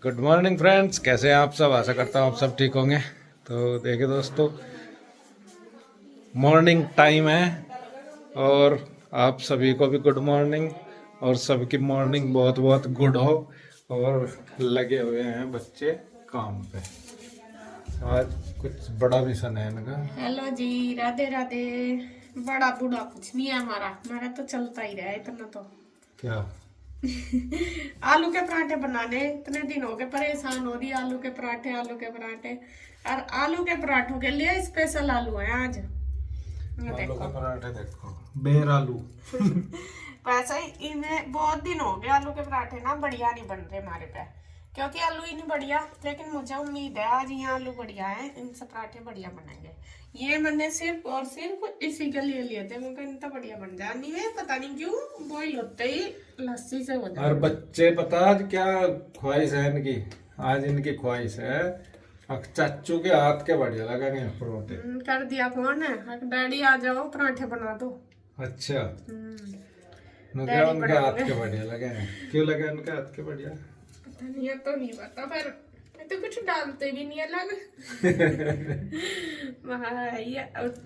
Good morning friends, कैसे हैं आप सब। आशा करता हूँ आप सब ठीक होंगे। तो देखिए दोस्तों, मॉर्निंग टाइम है और आप सभी को भी गुड मॉर्निंग और सबकी मॉर्निंग बहुत बहुत गुड हो। और लगे हुए हैं बच्चे काम पे। आज कुछ बड़ा मिशन है इनका। हेलो जी, राधे राधे। बड़ा बूढ़ा कुछ नहीं है हमारा तो चलता ही रहा है इतना तो। क्या? आलू के पराठे बनाने इतने दिन हो गए, परेशान हो रही आलू के पराठे और आलू के पराठों के लिए स्पेशल आलू है आज। ये आलू देखो के पराठे देखो, बेर आलू। वैसे ही इन्हें बहुत दिन हो गए आलू के पराठे ना बढ़िया नहीं बन रहे हमारे पे, क्योंकि आलू ही नहीं बढ़िया। लेकिन मुझे उम्मीद है आज ये आलू बढ़िया है, इनसे पराठे बढ़िया बनेंगे। ये मैंने सिर्फ और सिर्फ इसी के लिए थे, मुझे इनका बढ़िया बन जाए। नहीं है पता नहीं क्यों बॉईल होते ही लस्सी से हो जाए। और बच्चे पता आज क्या ख्वाहिश है इनकी। आज इनकी ख्वाहिश है चाचू के हाथ के बढ़िया लगेंगे परोठे। कर दिया फोन है, डैडी आ जाओ पराठे बना दो। अच्छा, क्या डैडी उनके हाथ बनाओगे। के बढ़िया लगे हैं? क्यों लगे उनके हाथ के बढ़िया? पता नहीं है तो नहीं पता, पर मैं तो कुछ डालते भी नहीं अलग।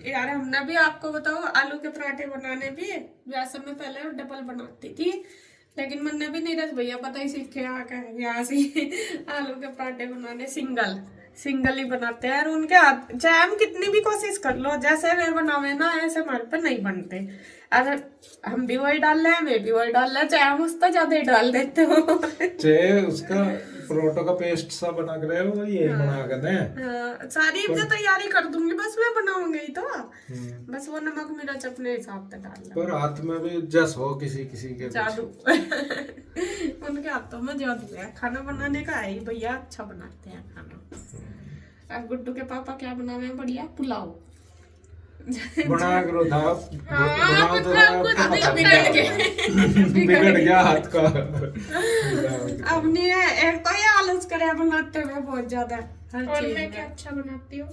यार हमने भी आपको बताओ आलू के पराठे बनाने भी वैसे मैं पहले डबल बनाती थी, लेकिन मैंने भी नीरज भैया पता ही सीखे आकर यहाँ से आलू के पराठे बनाने सिंगल ही बनाते हैं। और उनके हाथ चाहे हम कितनी भी कोशिश कर लो जैसे वे बनावे ना ऐसे हमारे पर नहीं बनते। अगर हम भी वही डाल रहे हैं, मैं भी वही डाल रहे हैं, चाहे हम उसका ज्यादा ही डाल देते हो। चाहे उसका परोठों का पेस्ट सा बना कर रहे हो, ये बना कर दें। सारी मैं तैयारी कर दूंगी, बस मैं बनाऊंगी ही तो। बस वो नमक मिर्च अपने हिसाब से डालना। पर हाथ में भी जस हो किसी किसी के जादू। उनके हाथों में जादू है, खाना बनाने का है ही भैया, अच्छा बनाते हैं खाना। अब गुड्डू के पापा क्या बनावे हैं? बढ़िया पुलाव बना करो था। बनाओ तो बिगड़ गया हाथ का। अब नहीं है, एक तो ये आलस करे बनाते हुए बहुत ज्यादा हर और चीज मैं में। क्या अच्छा बनाती हूँ।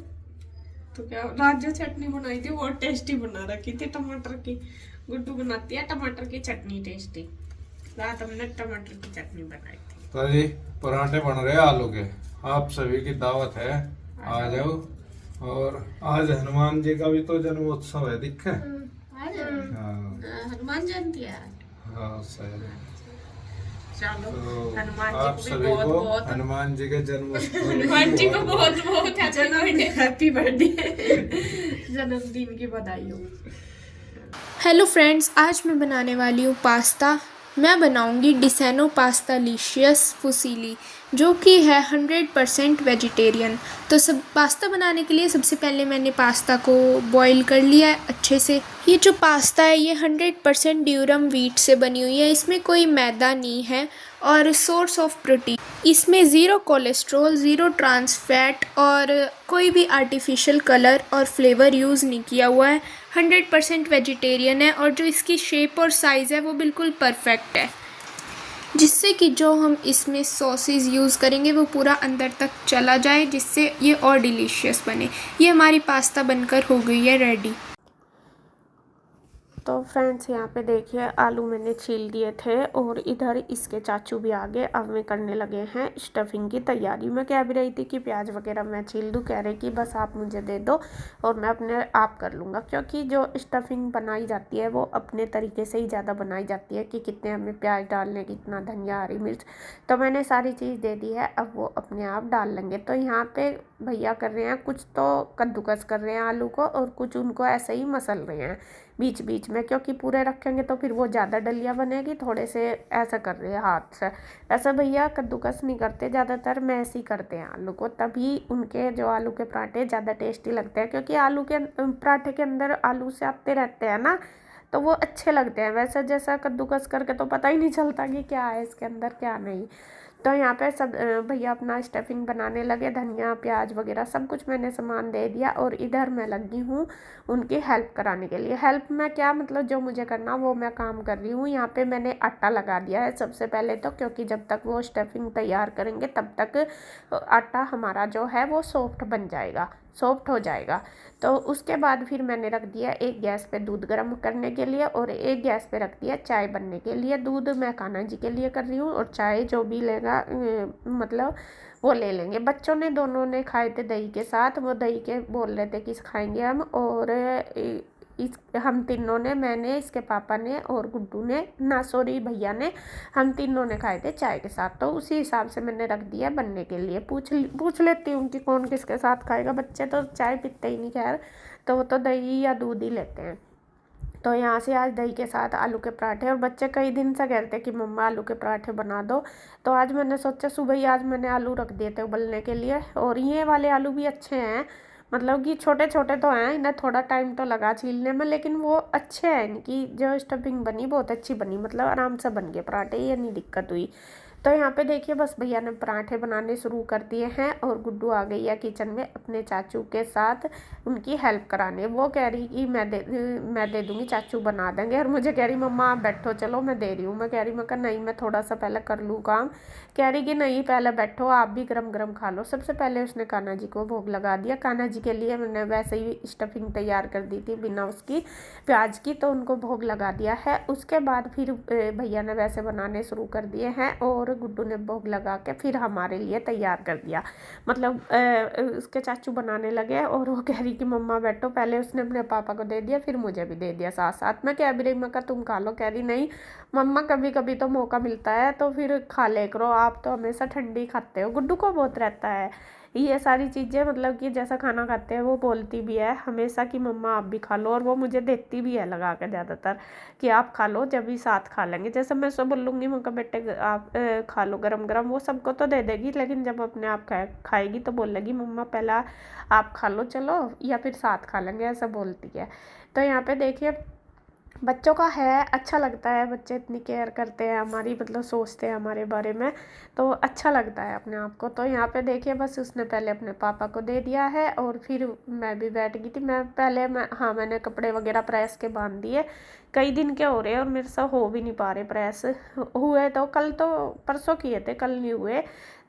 तो क्या राज्य चटनी बनाई थी, वो टेस्टी बना रखी थी टमाटर की। गुड्डू बनाती है टमाटर की चटनी टेस्टी। रात हमने टमाटर की चटनी बनाई थी। तो जी पराठे बन रहे हैं आलू के, आप सभी की दावत है, आ जाओ। और आज हनुमान जी का भी तो जन्मोत्सव है, दिखे? हाँ हनुमान जयंती है। हाँ सही। चलो तो हनुमान आप जी को भी सभी बहुत को बहुत हनुमान जी के जन्मोत्सव हनुमान जी को बहुत बहुत हैप्पी बर्थडे जन्मदिन की बधाई हो। हेलो फ्रेंड्स, आज मैं बनाने वाली हूँ पास्ता। मैं बनाऊँगी डिसेनो पास्ता लिशियस फुसीली, जो कि है 100% वेजिटेरियन। तो सब पास्ता बनाने के लिए सबसे पहले मैंने पास्ता को बॉईल कर लिया है अच्छे से। ये जो पास्ता है ये 100% ड्यूरम व्हीट से बनी हुई है, इसमें कोई मैदा नहीं है और सोर्स ऑफ प्रोटीन। इसमें zero cholesterol, zero trans fat और कोई भी आर्टिफिशियल कलर और फ्लेवर यूज़ नहीं किया हुआ है। 100% वेजिटेरियन है और जो इसकी शेप और साइज़ है वो बिल्कुल परफेक्ट है, जिससे कि जो हम इसमें सॉसेज यूज़ करेंगे वो पूरा अंदर तक चला जाए, जिससे ये और डिलीशियस बने। ये हमारी पास्ता बनकर हो गई है रेडी। तो फ्रेंड्स यहाँ पे देखिए आलू मैंने छील दिए थे और इधर इसके चाचू भी आ गए। अब मैं करने लगे हैं स्टफिंग की तैयारी। मैं कह भी रही थी कि प्याज वगैरह मैं छील दूँ, कह रहे कि बस आप मुझे दे दो और मैं अपने आप कर लूँगा, क्योंकि जो स्टफिंग बनाई जाती है वो अपने तरीके से ही ज़्यादा बनाई जाती है कि कितने हमें प्याज डालने, कितना धनिया, हरी मिर्च। तो मैंने सारी चीज़ दे दी है, अब वो अपने आप डाल लेंगे। तो यहाँ पर भैया कर रहे हैं कुछ तो कद्दूकस कर रहे हैं आलू को और कुछ उनको ऐसे ही मसल रहे हैं बीच बीच में, क्योंकि पूरे रखेंगे तो फिर वो ज़्यादा डलिया बनेगी। थोड़े से ऐसा कर रहे हैं हाथ से। ऐसा भैया कद्दूकस नहीं करते ज़्यादातर, मैश ही करते हैं आलू को, तभी उनके जो आलू के पराठे ज़्यादा टेस्टी लगते हैं। क्योंकि आलू के पराठे के अंदर आलू से आते रहते हैं ना, तो वो अच्छे लगते हैं। वैसे जैसा कद्दूकस करके तो पता ही नहीं चलता कि क्या है इसके अंदर क्या नहीं। तो यहाँ पे सब भैया अपना स्टफिंग बनाने लगे, धनिया प्याज वगैरह सब कुछ मैंने सामान दे दिया और इधर मैं लगी हूँ उनकी हेल्प कराने के लिए। हेल्प में क्या मतलब, जो मुझे करना वो मैं काम कर रही हूँ। यहाँ पे मैंने आटा लगा दिया है सबसे पहले तो, क्योंकि जब तक वो स्टफिंग तैयार करेंगे तब तक आटा हमारा जो है वो सॉफ्ट बन जाएगा। सॉफ्ट हो जाएगा। तो उसके बाद फिर मैंने रख दिया एक गैस पे दूध गर्म करने के लिए और एक गैस पे रख दिया चाय बनने के लिए। दूध मैं कान्हा जी के लिए कर रही हूँ और चाय जो भी लेगा मतलब वो ले लेंगे। बच्चों ने दोनों ने खाए थे दही के साथ, वो दही के बोल रहे थे कि खाएंगे हम, और हम तीनों ने, मैंने, इसके पापा ने और गुड्डू ने, ना सॉरी भैया ने, हम तीनों ने खाए थे चाय के साथ। तो उसी हिसाब से मैंने रख दिया बनने के लिए। पूछ लेती हूँ कि कौन किसके साथ खाएगा। बच्चे तो चाय पीते ही नहीं खैर, तो वो तो दही या दूध ही लेते हैं। तो यहाँ से आज दही के साथ आलू के पराठे, और बच्चे कई दिन से कहते हैं कि मम्मा आलू के पराठे बना दो। तो आज मैंने सोचा, सुबह ही आज मैंने आलू रख दिए थे उबलने के लिए। और ये वाले आलू भी अच्छे हैं, मतलब कि छोटे छोटे तो हैं, इन्हें थोड़ा टाइम तो लगा छीलने में, लेकिन वो अच्छे हैं। इनकी जो स्टफिंग बनी बहुत अच्छी बनी, मतलब आराम से बन गए पराठे, ये नहीं दिक्कत हुई। तो यहाँ पे देखिए बस भैया ने पराठे बनाने शुरू कर दिए हैं और गुड्डू आ गई है किचन में अपने चाचू के साथ उनकी हेल्प कराने। वो कह रही कि मैं दे दूँगी, चाचू बना देंगे, और मुझे कह रही मम्मा आप बैठो, चलो मैं दे रही हूँ। मैं कह रही, मैं कहा नहीं, मैं थोड़ा सा पहले कर लूँ काम। कह रही कि नहीं पहले बैठो, आप भी गरम गरम खा लो। सबसे पहले उसने कान्हा जी को भोग लगा दिया। कान्हा जी के लिए मैंने वैसे ही स्टफिंग तैयार कर दी थी बिना उसकी प्याज की, तो उनको भोग लगा दिया है। उसके बाद फिर भैया ने वैसे बनाने शुरू कर दिए हैं और गुड्डू ने भोग लगा के फिर हमारे लिए तैयार कर दिया। मतलब उसके चाचू बनाने लगे और वो कह रही कि मम्मा बैठो। पहले उसने अपने पापा को दे दिया, फिर मुझे भी दे दिया साथ साथ। मैं कह भी रही, मैं कहा तुम खा लो। कह रही नहीं मम्मा, कभी कभी तो मौका मिलता है तो फिर खा ले करो, आप तो हमेशा ठंडी खाते हो। गुड्डू को बहुत रहता है ये सारी चीज़ें, मतलब कि जैसा खाना खाते हैं वो बोलती भी है हमेशा कि मम्मा आप भी खा लो, और वो मुझे देती भी है लगा के ज़्यादातर कि आप खा लो, जब भी साथ खा लेंगे। जैसे मैं सब बोलूँगी मम्मा बेटे आप खा लो गरम गरम, वो सबको तो दे देगी, लेकिन जब अपने आप खाएगी तो बोलेगी मम्मा पहला आप खा लो चलो, या फिर साथ खा लेंगे, ऐसा बोलती है। तो यहाँ पे देखिए बच्चों का है, अच्छा लगता है, बच्चे इतनी केयर करते हैं हमारी, मतलब सोचते हैं हमारे बारे में, तो अच्छा लगता है अपने आप को। तो यहाँ पे देखिए बस उसने पहले अपने पापा को दे दिया है और फिर मैं भी बैठ गई थी। मैंने कपड़े वगैरह प्रेस के बांध दिए, कई दिन के हो रहे हैं और मेरे से हो भी नहीं पा रहे प्रेस। हुए तो कल, तो परसों किए थे, कल नहीं हुए।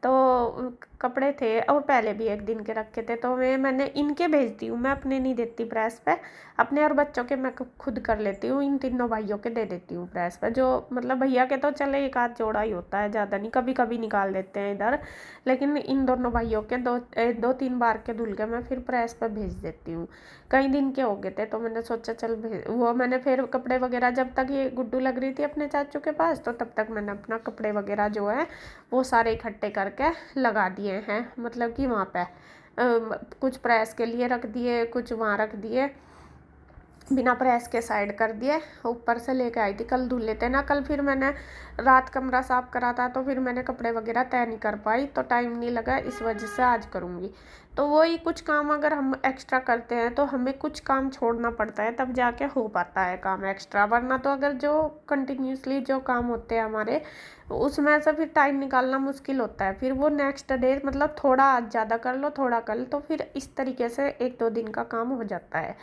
तो कपड़े थे और पहले भी एक दिन के रखे थे, तो मैंने इनके भेजती हूँ, मैं अपने नहीं देती प्रेस पे। अपने और बच्चों के मैं खुद कर लेती हूँ, इन तीनों भाइयों के दे देती हूँ प्रेस पे। जो मतलब भैया के तो चले एक आध जोड़ा ही होता है, ज़्यादा नहीं, कभी कभी निकाल देते हैं इधर, लेकिन इन दोनों भाइयों के दो तीन बार के धुल के मैं फिर प्रेस पे भेज देती हूँ। कई दिन के हो गए थे तो मैंने सोचा चल वो मैंने फिर कपड़े वगैरह, जब तक ये गुड्डू लग रही थी अपने चाचू के पास, तो तब तक मैंने अपना कपड़े वगैरह जो है वो सारे इकट्ठे करके लगा दिए हैं। मतलब कि वहाँ पे कुछ प्रेस के लिए रख दिए, कुछ वहाँ रख दिए, बिना प्रेस के साइड कर दिए। ऊपर से लेके आई थी, कल धुल लेते ना। कल फिर मैंने रात कमरा साफ करा था तो फिर मैंने कपड़े वगैरह तय नहीं कर पाई, तो टाइम नहीं लगा, इस वजह से आज करूँगी। तो वही कुछ काम अगर हम एक्स्ट्रा करते हैं तो हमें कुछ काम छोड़ना पड़ता है, तब जाके हो पाता है काम एक्स्ट्रा। वरना तो अगर जो कंटिन्यूसली जो काम होते हैं हमारे, उसमें से फिर टाइम निकालना मुश्किल होता है। फिर वो नेक्स्ट डे, मतलब थोड़ा आज ज़्यादा कर लो, थोड़ा कल, तो फिर इस तरीके से एक दो दिन का काम हो जाता है।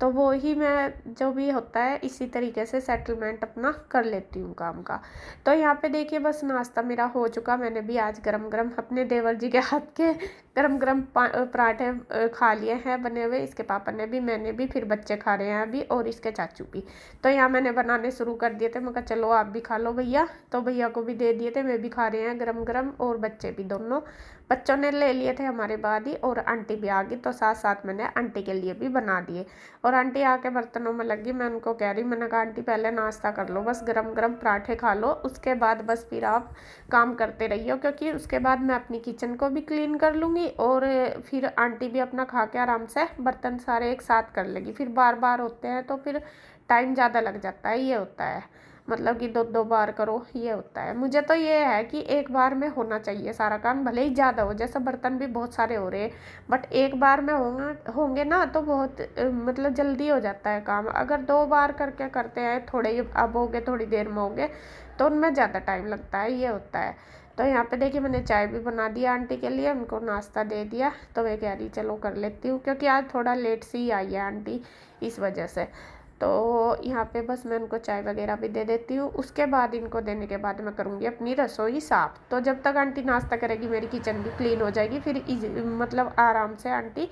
तो वो ही मैं जो भी होता है इसी तरीके से सेटलमेंट अपना कर लेती हूँ काम का। तो यहाँ पे देखिए बस नाश्ता मेरा हो चुका। मैंने भी आज गरम गरम अपने देवर जी के हाथ के गरम गरम पराठे खा लिए हैं बने हुए। इसके पापा ने भी, मैंने भी, फिर बच्चे खा रहे हैं अभी, और इसके चाचू भी। तो यहाँ मैंने बनाने शुरू कर दिए थे, मैं कहा चलो आप भी खा लो भैया, तो भैया को भी दे दिए थे, वे भी खा रहे हैं गरम गरम, और बच्चे भी दोनों। बच्चों ने ले लिए थे हमारे बाद ही, और आंटी भी आ गई, तो साथ साथ मैंने आंटी के लिए भी बना दिए। और आंटी आके बर्तनों में लगी, मैं उनको कह रही, मैंने कहा आंटी पहले नाश्ता कर लो, बस गरम गरम पराठे खा लो, उसके बाद बस फिर आप काम करते रहिए, क्योंकि उसके बाद मैं अपनी किचन को भी क्लीन कर लूँगी, और फिर आंटी भी अपना खा के आराम से बर्तन सारे एक साथ कर लेगी। फिर बार बार होते हैं तो फिर टाइम ज़्यादा लग जाता है, ये होता है, मतलब कि दो दो बार करो, ये होता है। मुझे तो ये है कि एक बार में होना चाहिए सारा काम, भले ही ज़्यादा हो, जैसे बर्तन भी बहुत सारे हो रहे हैं, बट एक बार में होंगे ना तो बहुत मतलब जल्दी हो जाता है काम। अगर दो बार करके करते हैं, थोड़े अब हो गए, थोड़ी देर में हो गए, तो उनमें ज़्यादा टाइम लगता है, ये होता है। तो यहाँ पे देखिए मैंने चाय भी बना दिया आंटी के लिए, उनको नाश्ता दे दिया। तो मैं कह रही चलो कर लेती हूँ, क्योंकि आज थोड़ा लेट से ही आई है आंटी, इस वजह से। तो यहाँ पे बस मैं उनको चाय वगैरह भी दे देती हूँ। उसके बाद इनको देने के बाद मैं करूँगी अपनी रसोई साफ़। तो जब तक आंटी नाश्ता करेगी मेरी किचन भी क्लीन हो जाएगी, फिर मतलब आराम से आंटी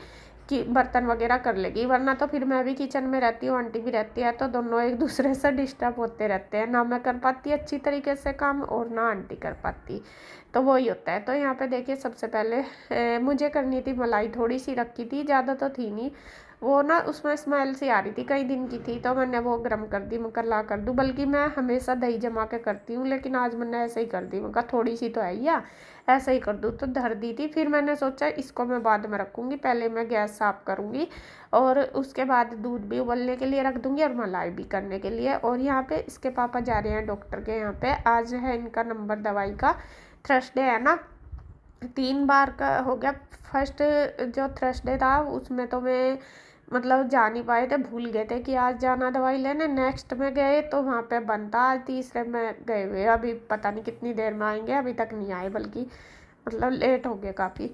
कि बर्तन वगैरह कर लेगी, वरना तो फिर मैं भी किचन में रहती हूँ, आंटी भी रहती है, तो दोनों एक दूसरे से डिस्टर्ब होते रहते हैं, ना मैं कर पाती अच्छी तरीके से काम और ना आंटी कर पाती, तो वही होता है। तो यहाँ पे देखिए सबसे पहले मुझे करनी थी मलाई, थोड़ी सी रखी थी, ज़्यादा तो थी नहीं, वो ना उसमें स्मेल सी आ रही थी, कई दिन की थी, तो मैंने वो गर्म कर दी, मैं ला कर दूँ। बल्कि मैं हमेशा दही जमा के करती हूँ, लेकिन आज मैंने ऐसे ही कर दी, मैं कहा थोड़ी सी तो है या ऐसे ही कर दूँ, तो धर दी थी। फिर मैंने सोचा इसको मैं बाद में रखूँगी, पहले मैं गैस साफ़ करूँगी और उसके बाद दूध भी उबलने के लिए रख दूँगी और मलाई भी करने के लिए। और यहाँ पे इसके पापा जा रहे हैं डॉक्टर के यहाँ पे, आज है इनका नंबर दवाई का, थर्सडे है ना, 3 बार का हो गया। फर्स्ट जो थर्सडे था उसमें तो मैं मतलब जा नहीं पाए थे, भूल गए थे कि आज जाना दवाई लेने। नेक्स्ट में गए तो वहाँ पे बंद था, आज तीसरे में गए हुए, अभी पता नहीं कितनी देर में आएंगे, अभी तक नहीं आए, बल्कि मतलब लेट हो गए काफ़ी।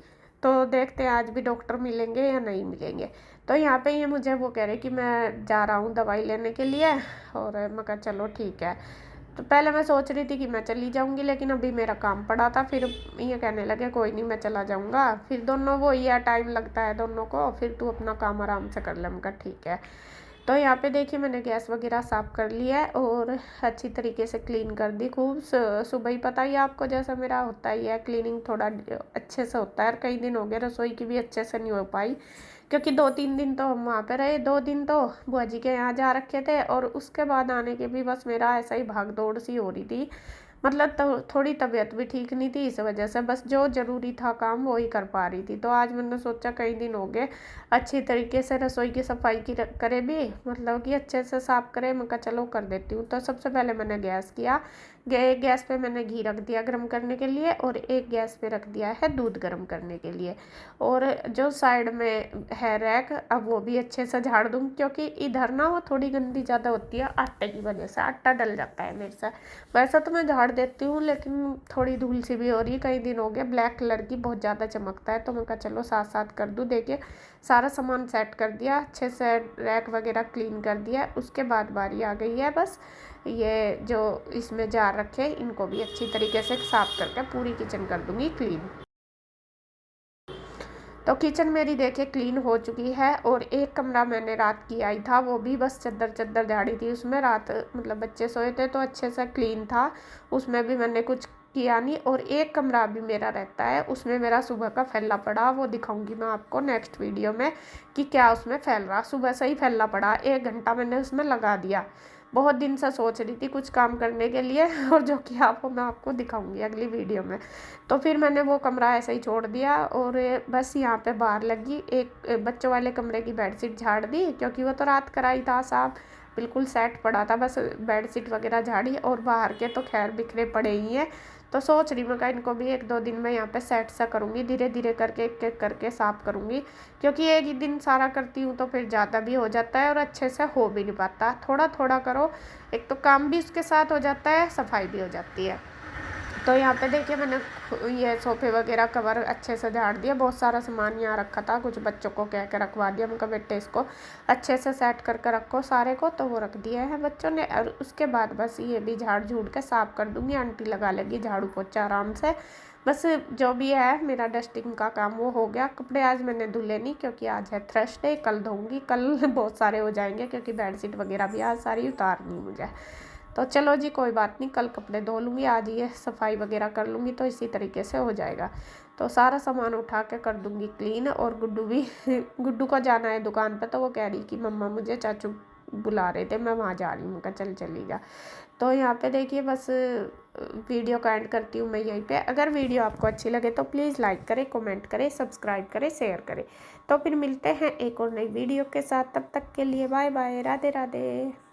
तो देखते हैं आज भी डॉक्टर मिलेंगे या नहीं मिलेंगे। तो यहाँ पे ये मुझे वो कह रहे कि मैं जा रहा हूँ दवाई लेने के लिए, और मैं कहा चलो ठीक है। तो पहले मैं सोच रही थी कि मैं चली जाऊंगी, लेकिन अभी मेरा काम पड़ा था, फिर ये कहने लगे कोई नहीं मैं चला जाऊंगा। फिर दोनों वो ही टाइम लगता है दोनों को, फिर तू अपना काम आराम से कर ले, मैं कहा ठीक है। तो यहाँ पे देखिए मैंने गैस वगैरह साफ़ कर लिया है और अच्छी तरीके से क्लीन कर दी खूब। सुबह ही पता ही आपको, जैसा मेरा होता ही है क्लीनिंग थोड़ा अच्छे से होता है, और कई दिन हो गए रसोई की भी अच्छे से नहीं हो पाई, क्योंकि 2-3 दिन तो हम वहाँ पे रहे, 2 दिन तो बुआ जी के यहाँ जा रखे थे, और उसके बाद आने के भी बस मेरा ऐसा ही भाग दौड़ सी हो रही थी। मतलब तो थोड़ी तबीयत भी ठीक नहीं थी, इस वजह से बस जो ज़रूरी था काम वो ही कर पा रही थी। तो आज मैंने सोचा कई दिन हो गए अच्छी तरीके से रसोई की सफाई की करे भी, मतलब कि अच्छे से साफ़ करे, मैं कहा चलो कर देती हूँ। तो सबसे पहले मैंने गैस किया, गैस पे मैंने घी रख दिया गर्म करने के लिए, और एक गैस पे रख दिया है दूध गर्म करने के लिए। और जो साइड में है रैक, अब वो भी अच्छे से झाड़ दूँ, क्योंकि इधर ना वो थोड़ी गंदी ज़्यादा होती है आटे की वजह से, आटा डल जाता है मेरे से। वैसा तो मैं झाड़ देती हूँ, लेकिन थोड़ी धूल सी भी हो रही है, कई दिन हो गए, ब्लैक कलर की बहुत ज़्यादा चमकता है, तो मैं कहा चलो साथ साथ कर दूँ। देखिए सारा सामान सेट कर दिया अच्छे से, रैक वगैरह क्लीन कर दिया। उसके बाद बारी आ गई है बस ये जो इसमें जार रखे इनको भी अच्छी तरीके से साफ़ करके पूरी किचन कर दूँगी क्लीन। तो किचन मेरी देखिए क्लीन हो चुकी है, और एक कमरा मैंने रात की आई था, वो भी बस चद्दर झाड़ी थी उसमें, रात मतलब बच्चे सोए थे तो अच्छे से क्लीन था, उसमें भी मैंने कुछ किया नहीं। और एक कमरा भी मेरा रहता है, उसमें मेरा सुबह का फैला पड़ा, वो दिखाऊंगी मैं आपको नेक्स्ट वीडियो में कि क्या उसमें फैल रहा। सुबह से ही फैला पड़ा, 1 घंटा मैंने उसमें लगा दिया, बहुत दिन से सोच रही थी कुछ काम करने के लिए, और जो कि आपको मैं आपको दिखाऊंगी अगली वीडियो में। तो फिर मैंने वो कमरा ऐसे ही छोड़ दिया, और बस यहाँ पे बाहर लगी एक बच्चों वाले कमरे की बेडशीट झाड़ दी, क्योंकि वो तो रात कराई था साफ, बिल्कुल सेट पड़ा था, बस बेडशीट वगैरह झाड़ी। और बाहर के तो खैर बिखरे पड़े ही हैं, तो सोच रही मैं इनको भी 1-2 दिन में यहाँ पे सेट सा करूँगी, धीरे धीरे करके एक एक करके साफ़ करूँगी, क्योंकि एक ही दिन सारा करती हूँ तो फिर ज़्यादा भी हो जाता है और अच्छे से हो भी नहीं पाता। थोड़ा थोड़ा करो, एक तो काम भी उसके साथ हो जाता है, सफाई भी हो जाती है। तो यहाँ पे देखिए मैंने ये सोफे वगैरह कवर अच्छे से झाड़ दिया, बहुत सारा सामान यहाँ रखा था, कुछ बच्चों को कह के रखवा दिया, उनका बेटे इसको अच्छे से सेट करके रखो सारे को, तो वो रख दिया है बच्चों ने। और उसके बाद बस ये भी झाड़ झूड़ के साफ़ कर दूँगी, आंटी लगा लेगी झाड़ू पोछा आराम से। बस जो भी है मेरा डस्टिंग का काम वो हो गया। कपड़े आज मैंने धुले नहीं, क्योंकि आज है थर्सडे, कल धोऊंगी, कल बहुत सारे हो जाएंगे, क्योंकि बेडशीट वगैरह भी आज सारी उतारनी मुझे। तो चलो जी कोई बात नहीं, कल कपड़े धो लूँगी, आज ये सफाई वगैरह कर लूँगी, तो इसी तरीके से हो जाएगा। तो सारा सामान उठा के कर दूँगी क्लीन। और गुड्डू भी गुड्डू को जाना है दुकान पे, तो वो कह रही कि मम्मा मुझे चाचू बुला रहे थे, मैं वहाँ जा रही हूँ, मैं कहा चली जा। तो यहाँ पे देखिए बस वीडियो का एंड करती हूँ मैं यहीं पे। अगर वीडियो आपको अच्छी लगे तो प्लीज़ लाइक करें, कमेंट करें, सब्सक्राइब करें, शेयर करें। तो फिर मिलते हैं एक और नई वीडियो के साथ, तब तक के लिए बाय बाय, राधे राधे।